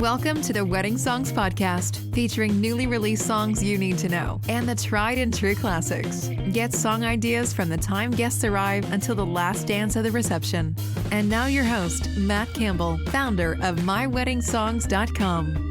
Welcome to the Wedding Songs Podcast, featuring newly released songs you need to know and the tried and true classics. Get song ideas from the time guests arrive until the last dance of the reception. And now your host, Matt Campbell, founder of MyWeddingSongs.com.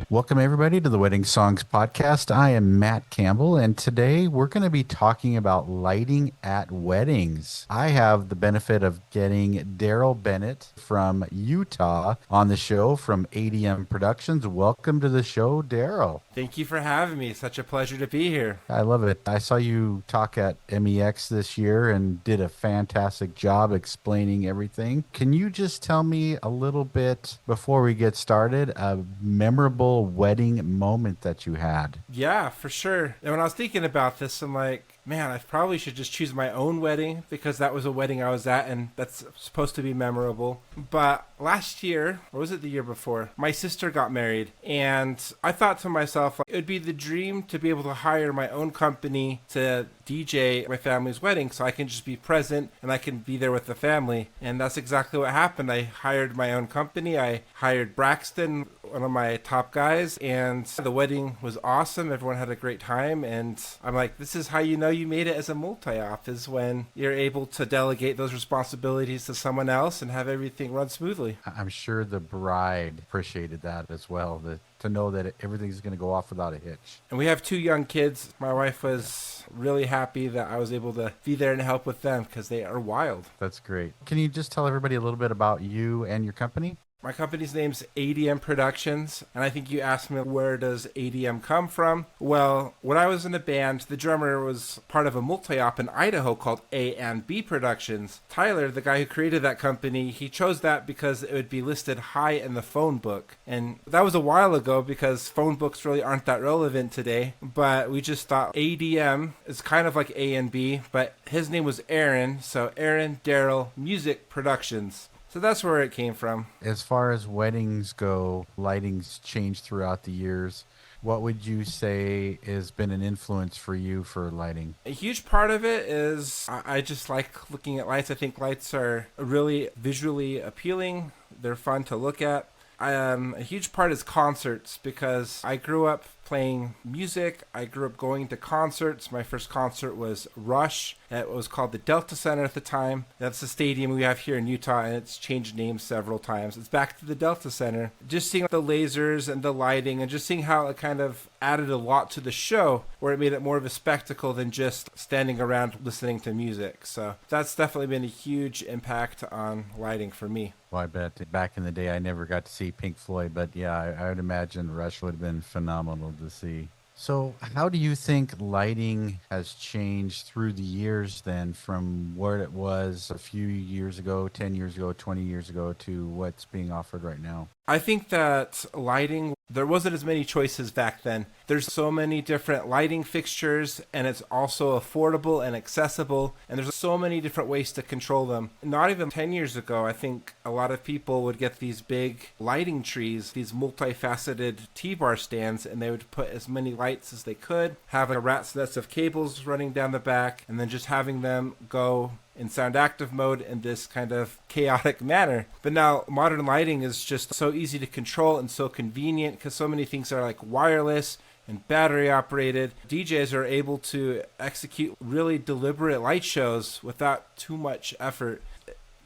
Welcome, everybody, to the Wedding Songs Podcast. I am Matt Campbell, and today we're going to be talking about lighting at weddings. I have the benefit of getting Daryl Bennett from Utah on the show from ADM Productions. Welcome to the show, Daryl. Thank you for having me. Such a pleasure to be here. I love it. I saw you talk at MEX this year and did a fantastic job explaining everything. Can you just tell me a little bit, before we get started, a memorable wedding moment that you had? Yeah, for sure. And when I was thinking about this, I'm like, man, I probably should just choose my own wedding because that was a wedding I was at and that's supposed to be memorable. But last year, or was it the year before, my sister got married, and I thought to myself, like, it would be the dream to be able to hire my own company to DJ my family's wedding so I can just be present and I can be there with the family. And that's exactly what happened. I hired my own company. I hired Braxton, one of my top guys, and the wedding was awesome. Everyone had a great time, and I'm like, this is how you know you made it as a multi-op, is when you're able to delegate those responsibilities to someone else and have everything run smoothly. I'm sure the bride appreciated that as well, to know that everything's going to go off without a hitch. And we have 2 young kids. My wife was really happy that I was able to be there and help with them because they are wild. That's great. Can you just tell everybody a little bit about you and your company? My company's name's ADM Productions, and I think you asked me, where does ADM come from? Well, when I was in a band, the drummer was part of a multi-op in Idaho called A&B Productions. Tyler, the guy who created that company, he chose that because it would be listed high in the phone book. And that was a while ago because phone books really aren't that relevant today, but we just thought ADM is kind of like A&B, but his name was Aaron, so Aaron Daryl Music Productions. So that's where it came from. As far as weddings go, lighting's changed throughout the years. What would you say has been an influence for you for lighting? A huge part of it is I just like looking at lights. I think lights are really visually appealing. They're fun to look at. A huge part is concerts because I grew up playing music. I grew up going to concerts. My first concert was Rush. It was called the Delta Center at the time. That's the stadium we have here in Utah, and it's changed names several times. It's back to the Delta Center. Just seeing the lasers and the lighting and just seeing how it kind of added a lot to the show, where it made it more of a spectacle than just standing around listening to music. So that's definitely been a huge impact on lighting for me. Well, I bet back in the day I never got to see Pink Floyd, but yeah, I would imagine Rush would have been phenomenal to see. So how do you think lighting has changed through the years then, from where it was a few years ago, 10 years ago, 20 years ago, to what's being offered right now? I think that lighting, there wasn't as many choices back then. There's so many different lighting fixtures, and it's also affordable and accessible, and there's so many different ways to control them. Not even 10 years ago, I think a lot of people would get these big lighting trees, these multifaceted T-bar stands, and they would put as many lights as they could, have a rat's nest of cables running down the back, and then just having them go in sound active mode in this kind of chaotic manner. But now modern lighting is just so easy to control and so convenient because so many things are like wireless and battery operated. DJs are able to execute really deliberate light shows without too much effort.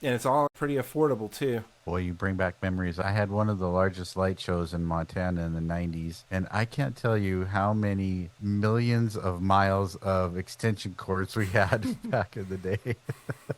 And it's all pretty affordable too. Boy, you bring back memories. I had one of the largest light shows in Montana in the 90s, and I can't tell you how many millions of miles of extension cords we had back in the day.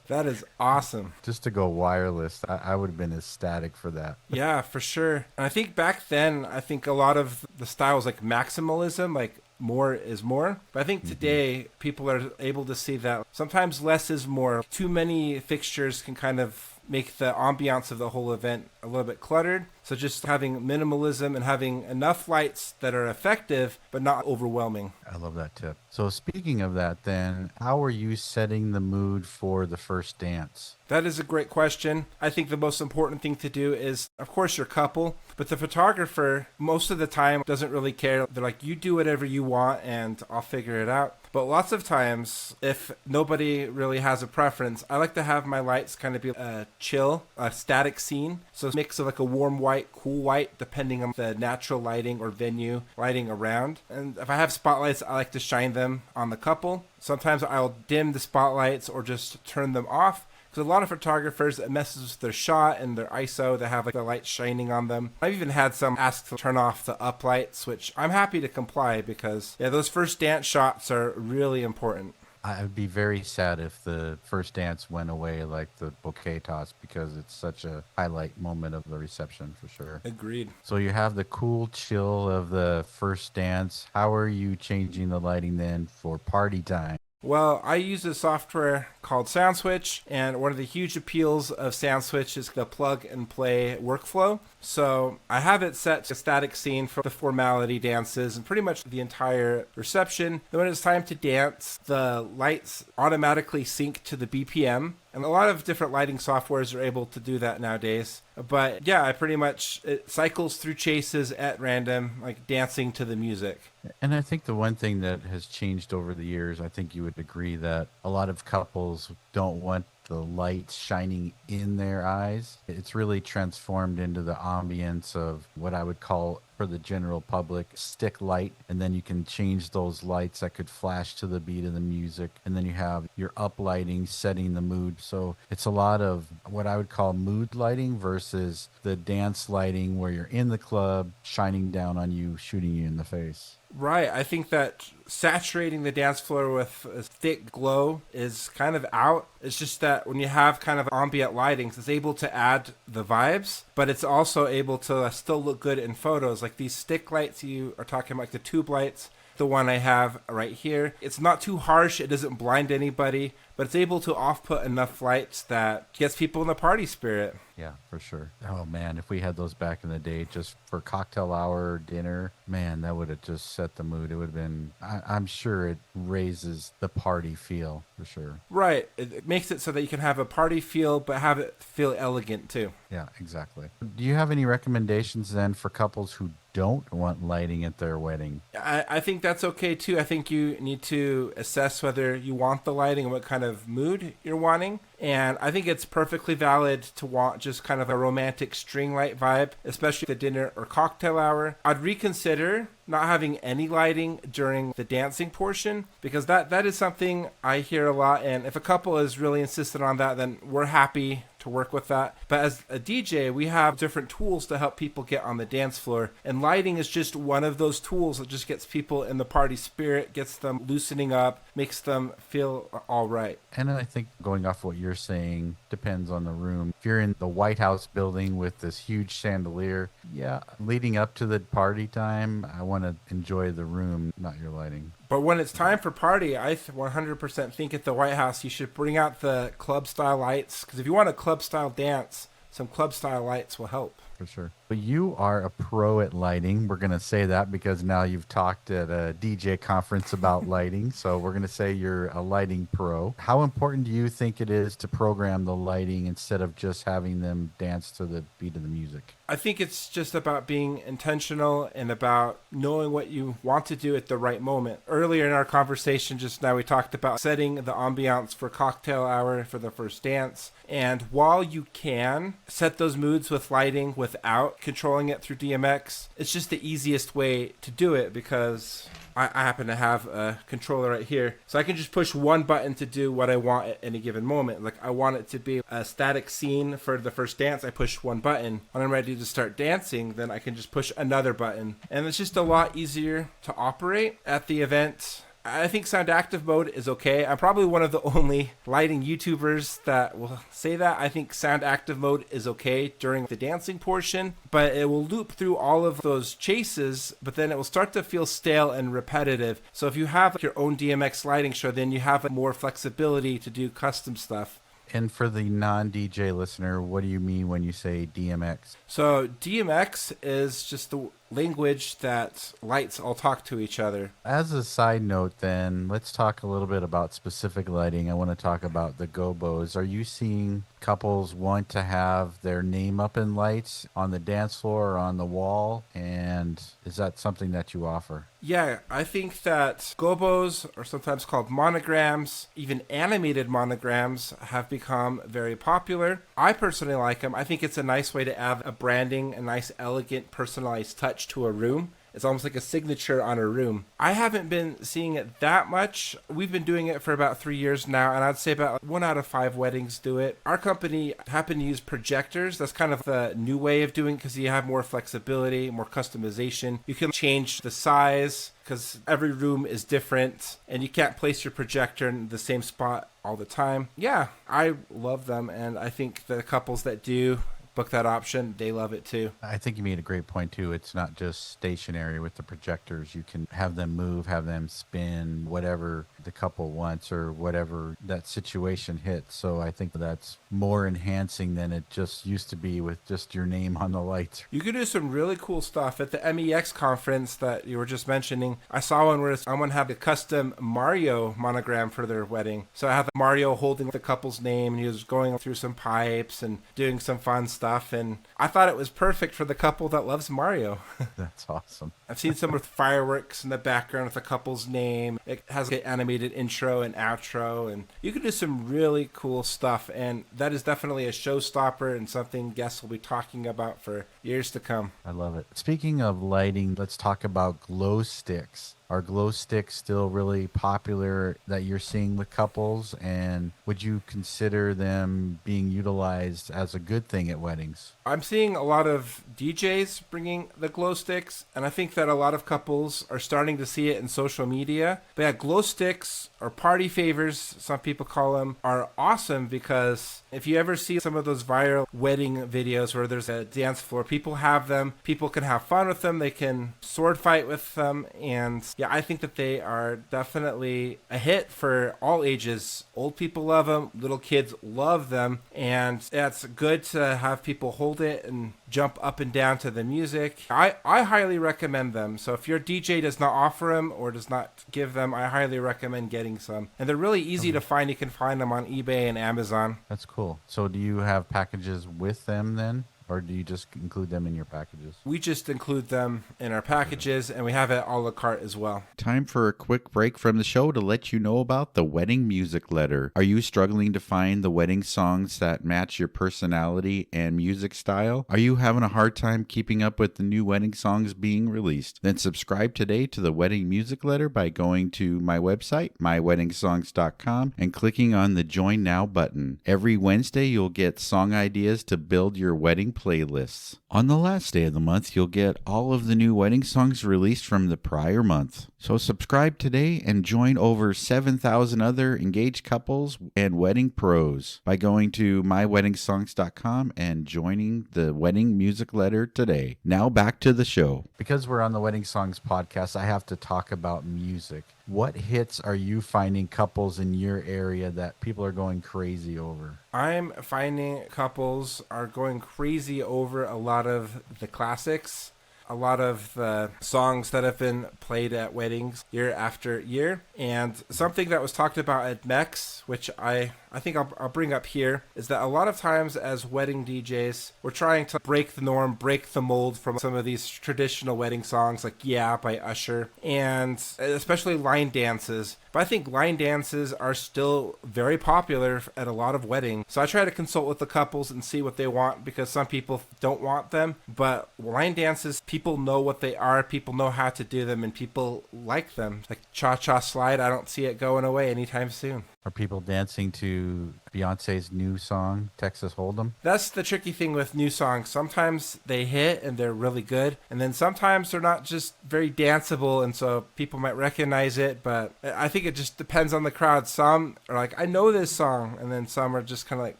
That is awesome. Just to go wireless, I would have been ecstatic for that. Yeah, for sure. And I think back then, I think a lot of the styles like maximalism, like more is more. But I think today people are able to see that sometimes less is more. Too many fixtures can kind of make the ambiance of the whole event a little bit cluttered. So just having minimalism and having enough lights that are effective but not overwhelming. I love that tip. So speaking of that then, how are you setting the mood for the first dance? That is a great question. I think the most important thing to do is, of course, your couple, but the photographer, most of the time, doesn't really care. They're like, you do whatever you want and I'll figure it out. But lots of times, if nobody really has a preference, I like to have my lights kind of be a chill, a static scene. So it's a mix of like a warm white, cool white, depending on the natural lighting or venue lighting around. And if I have spotlights, I like to shine them on the couple. Sometimes I'll dim the spotlights or just turn them off. Because a lot of photographers, it messes with their shot and their ISO. They have like the light shining on them. I've even had some ask to turn off the uplights, which I'm happy to comply because, yeah, those first dance shots are really important. I would be very sad if the first dance went away like the bouquet toss, because it's such a highlight moment of the reception for sure. Agreed. So you have the cool chill of the first dance. How are you changing the lighting then for party time? Well, I use a software called SoundSwitch, and one of the huge appeals of SoundSwitch is the plug and play workflow. So I have it set to a static scene for the formality dances and pretty much the entire reception. Then when it's time to dance, the lights automatically sync to the BPM. And a lot of different lighting softwares are able to do that nowadays. But yeah, it cycles through chases at random, like dancing to the music. And I think the one thing that has changed over the years, I think you would agree that a lot of couples don't want the light shining in their eyes. It's really transformed into the ambience of what I would call, for the general public, stick light. And then you can change those lights that could flash to the beat of the music. And then you have your up lighting setting the mood. So it's a lot of what I would call mood lighting versus the dance lighting where you're in the club shining down on you, shooting you in the face. Right. I think that saturating the dance floor with a thick glow is kind of out. It's just that when you have kind of ambient lighting, it's able to add the vibes, but it's also able to still look good in photos. Like these stick lights you are talking about, like the tube lights, the one I have right here. It's not too harsh. It doesn't blind anybody, but it's able to off-put enough lights that gets people in the party spirit. Yeah, for sure. Oh, man, if we had those back in the day just for cocktail hour or dinner, man, that would have just set the mood. It would have been, I'm sure it raises the party feel, for sure. Right. It makes it so that you can have a party feel, but have it feel elegant, too. Yeah, exactly. Do you have any recommendations then for couples who don't want lighting at their wedding? I think that's okay, too. I think you need to assess whether you want the lighting and what kind of mood you're wanting. And I think it's perfectly valid to want just kind of a romantic string light vibe, especially the dinner or cocktail hour. I'd reconsider not having any lighting during the dancing portion, because that is something I hear a lot. And if a couple is really insistent on that, then we're happy to work with that. But as a DJ, we have different tools to help people get on the dance floor. And lighting is just one of those tools that just gets people in the party spirit, gets them loosening up, makes them feel all right. And I think going off what you're saying depends on the room. If you're in the White House building with this huge chandelier, yeah, leading up to the party time, I want to enjoy the room, not your lighting. But when it's time for party, I 100% think at the White House you should bring out the club-style lights. Because if you want a club-style dance, some club-style lights will help. For sure. But you are a pro at lighting. We're going to say that because now you've talked at a DJ conference about lighting. So we're going to say you're a lighting pro. How important do you think it is to program the lighting instead of just having them dance to the beat of the music? I think it's just about being intentional and about knowing what you want to do at the right moment. Earlier in our conversation just now, we talked about setting the ambiance for cocktail hour for the first dance. And while you can set those moods with lighting without controlling it through DMX, it's just the easiest way to do it because I happen to have a controller right here. So I can just push one button to do what I want at any given moment. Like I want it to be a static scene for the first dance. I push one button. When I'm ready to start dancing, then I can just push another button. And it's just a lot easier to operate at the event. I think sound active mode is okay. I'm probably one of the only lighting YouTubers that will say that. I think sound active mode is okay during the dancing portion, but it will loop through all of those chases, but then it will start to feel stale and repetitive. So if you have your own DMX lighting show, then you have more flexibility to do custom stuff. And for the non-DJ listener, what do you mean when you say DMX? So DMX is just language that lights all talk to each other. As a side note, then, let's talk a little bit about specific lighting. I want to talk about the gobos. Are you seeing couples want to have their name up in lights on the dance floor or on the wall? And is that something that you offer? Yeah, I think that gobos, or sometimes called monograms, even animated monograms, have become very popular. I personally like them. I think it's a nice way to add a branding, a nice, elegant, personalized touch to a room. It's almost like a signature on a room. I haven't been seeing it that much. We've been doing it for about 3 years now, and I'd say about 1 out of 5 weddings do it. Our company happened to use projectors. That's kind of the new way of doing it because you have more flexibility, more customization. You can change the size because every room is different, and you can't place your projector in the same spot all the time. Yeah, I love them, and I think the couples that do book that option, they love it too. I think you made a great point too. It's not just stationary with the projectors. You can have them move, have them spin, whatever the couple wants or whatever that situation hits. So I think that's more enhancing than it just used to be with just your name on the lights. You could do some really cool stuff at the MEX conference that you were just mentioning. I saw one where someone had a custom Mario monogram for their wedding. So I had Mario holding the couple's name, and he was going through some pipes and doing some fun stuff. And I thought it was perfect for the couple that loves Mario. That's awesome. I've seen some with fireworks in the background with the couple's name. It has an animated intro and outro, and you can do some really cool stuff. And that is definitely a showstopper and something guests will be talking about for years to come. I love it. Speaking of lighting, let's talk about glow sticks. Are glow sticks still really popular that you're seeing with couples? And would you consider them being utilized as a good thing at weddings? I'm seeing a lot of DJs bringing the glow sticks, and I think that a lot of couples are starting to see it in social media. But yeah, glow sticks, or party favors, some people call them, are awesome because if you ever see some of those viral wedding videos where there's a dance floor, people have them, people can have fun with them, they can sword fight with them, and yeah, I think that they are definitely a hit for all ages. Old people love them, little kids love them, and it's good to have people hold it and jump up and down to the music. I highly recommend them. So if your DJ does not offer them or does not give them, I highly recommend getting some. And they're really easy to find. You can find them on eBay and Amazon. That's cool. So do you have packages with them then? Or do you just include them in your packages? We just include them in our packages, and we have it a la carte as well. Time for a quick break from the show to let you know about the Wedding Music Letter. Are you struggling to find the wedding songs that match your personality and music style? Are you having a hard time keeping up with the new wedding songs being released? Then subscribe today to the Wedding Music Letter by going to my website, myweddingsongs.com, and clicking on the Join Now button. Every Wednesday, you'll get song ideas to build your wedding playlists. On the last day of the month, you'll get all of the new wedding songs released from the prior month. So subscribe today and join over 7,000 other engaged couples and wedding pros by going to myweddingsongs.com and joining the Wedding Music Letter today. Now back to the show. Because we're on the Wedding Songs podcast, I have to talk about music. What hits are you finding couples in your area that people are going crazy over? I'm finding couples are going crazy over a lot of the classics, a lot of the songs that have been played at weddings year after year. And something that was talked about at MEX, which I think I'll bring up here, is that a lot of times as wedding DJs, we're trying to break the norm, break the mold from some of these traditional wedding songs like Yeah by Usher, and especially line dances. But I think line dances are still very popular at a lot of weddings. So I try to consult with the couples and see what they want, because some people don't want them. But line dances, people know what they are, people know how to do them, and people like them. Like Cha-Cha Slide, I don't see it going away anytime soon. Are people dancing to Beyonce's new song, Texas Hold'em? That's the tricky thing with new songs. Sometimes they hit and they're really good, and then sometimes they're not just very danceable, and so people might recognize it, but I think it just depends on the crowd. Some are like, I know this song, and then some are just kind of like,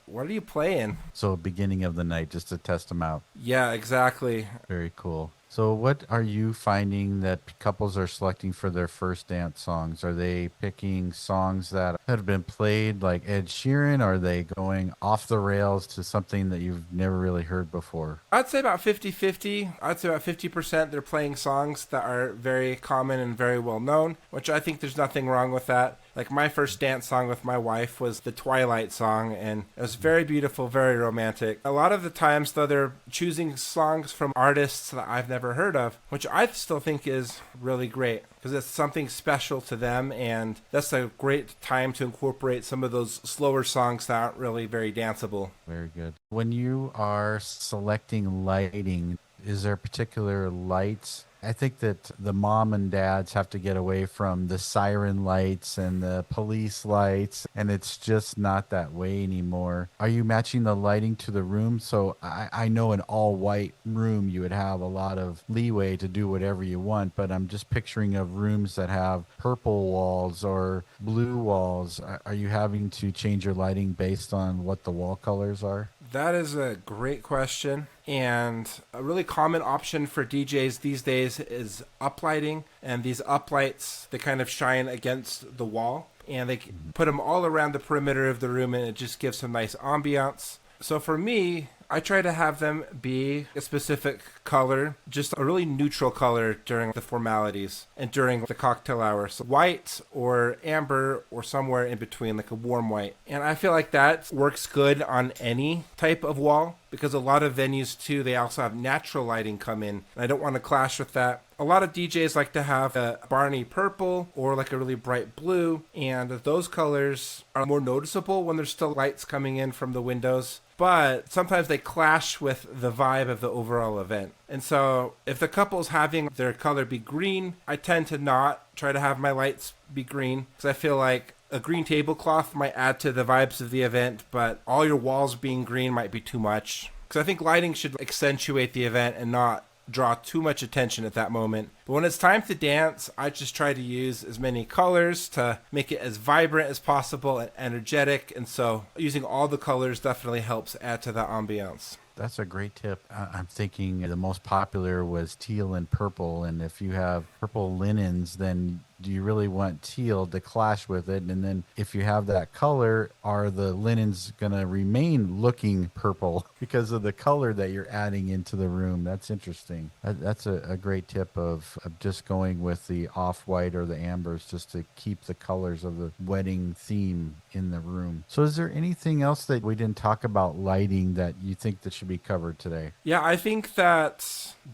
what are you playing? So beginning of the night, just to test them out. Yeah, exactly. Very cool. So, what are you finding that couples are selecting for their first dance songs? Are they picking songs that have been played like Ed Sheeran? Or are they going off the rails to something that you've never really heard before? I'd say about 50-50. I'd say about 50% they're playing songs that are very common and very well known, which I think there's nothing wrong with that. Like my first dance song with my wife was the Twilight song, and it was very beautiful, very romantic. A lot of the times, though, they're choosing songs from artists that I've never heard of, which I still think is really great because it's something special to them, and that's a great time to incorporate some of those slower songs that aren't really very danceable. Very good. When you are selecting lighting, is there particular lights? I think that the mom and dads have to get away from the siren lights and the police lights, and it's just not that way anymore. Are you matching the lighting to the room? So I know an all-white room, you would have a lot of leeway to do whatever you want, but I'm just picturing of rooms that have purple walls or blue walls. Are you having to change your lighting based on what the wall colors are? That is a great question. And a really common option for DJs these days is uplighting. And these uplights, they kind of shine against the wall. And they put them all around the perimeter of the room, and it just gives some nice ambiance. So for me, I try to have them be a specific color, just a really neutral color during the formalities and during the cocktail hour. So white or amber or somewhere in between, like a warm white. And I feel like that works good on any type of wall because a lot of venues too, they also have natural lighting come in. And I don't want to clash with that. A lot of DJs like to have a Barney purple or like a really bright blue. And those colors are more noticeable when there's still lights coming in from the windows. But sometimes they clash with the vibe of the overall event. And so if the couple's having their color be green, I tend to not try to have my lights be green because I feel like a green tablecloth might add to the vibes of the event, but all your walls being green might be too much. Because I think lighting should accentuate the event and not draw too much attention at that moment. But when it's time to dance, I just try to use as many colors to make it as vibrant as possible and energetic. And so using all the colors definitely helps add to that ambiance. That's a great tip. I'm thinking the most popular was teal and purple. And if you have purple linens, then do you really want teal to clash with it? And then if you have that color, are the linens going to remain looking purple because of the color that you're adding into the room? That's interesting. That's a great tip of just going with the off-white or the ambers just to keep the colors of the wedding theme in the room. So is there anything else that we didn't talk about lighting that you think that should be covered today? Yeah, I think that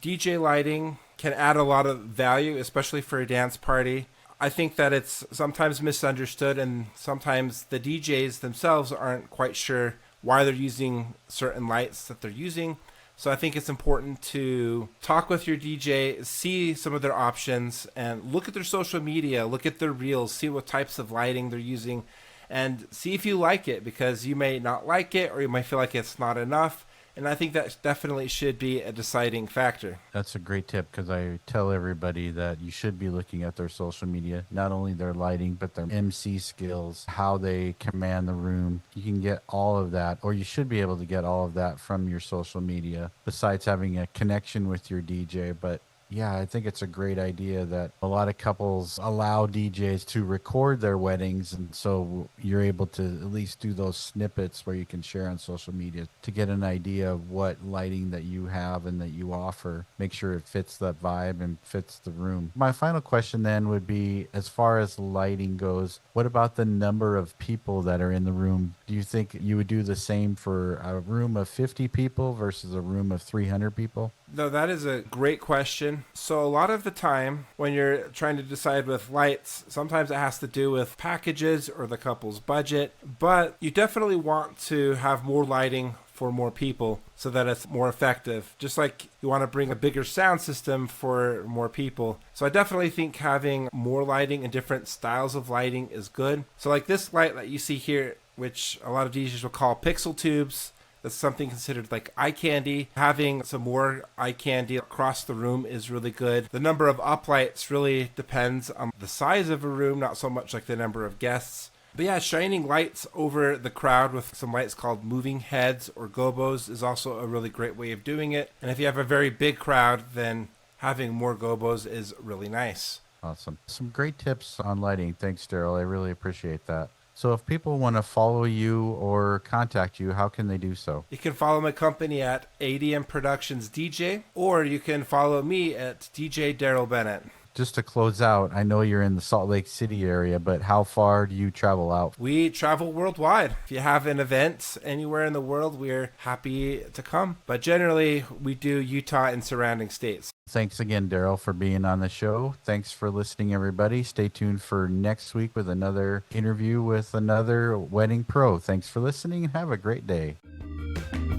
DJ lighting can add a lot of value, especially for a dance party. I think that it's sometimes misunderstood, and sometimes the DJs themselves aren't quite sure why they're using certain lights that they're using. So I think it's important to talk with your DJ, see some of their options, and look at their social media, look at their reels, see what types of lighting they're using, and see if you like it, because you may not like it or you might feel like it's not enough. And I think that definitely should be a deciding factor. That's a great tip because I tell everybody that you should be looking at their social media, not only their lighting, but their MC skills, how they command the room. You can get all of that, or you should be able to get all of that from your social media, besides having a connection with your DJ. But yeah, I think it's a great idea that a lot of couples allow DJs to record their weddings. And so you're able to at least do those snippets where you can share on social media to get an idea of what lighting that you have and that you offer. Make sure it fits that vibe and fits the room. My final question then would be, as far as lighting goes, what about the number of people that are in the room? Do you think you would do the same for a room of 50 people versus a room of 300 people? No, that is a great question. So a lot of the time when you're trying to decide with lights, sometimes it has to do with packages or the couple's budget, but you definitely want to have more lighting for more people so that it's more effective. Just like you want to bring a bigger sound system for more people. So I definitely think having more lighting and different styles of lighting is good. So like this light that you see here, which a lot of DJs will call pixel tubes, that's something considered like eye candy. Having some more eye candy across the room is really good. The number of uplights really depends on the size of a room, not so much like the number of guests. But yeah, shining lights over the crowd with some lights called moving heads or gobos is also a really great way of doing it. And if you have a very big crowd, then having more gobos is really nice. Awesome. Some great tips on lighting. Thanks, Daryl. I really appreciate that. So if people want to follow you or contact you, how can they do so? You can follow my company at ADM Productions DJ, or you can follow me at DJ Daryl Bennett. Just to close out, I know you're in the Salt Lake City area, but how far do you travel out? We travel worldwide. If you have an event anywhere in the world, we're happy to come. But generally, we do Utah and surrounding states. Thanks again, Daryl, for being on the show. Thanks for listening, everybody. Stay tuned for next week with another interview with another wedding pro. Thanks for listening and have a great day.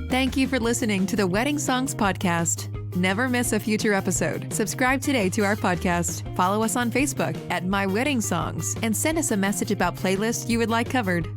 Thank you for listening to the Wedding Songs Podcast. Never miss a future episode. Subscribe today to our podcast. Follow us on Facebook at My Wedding Songs and send us a message about playlists you would like covered.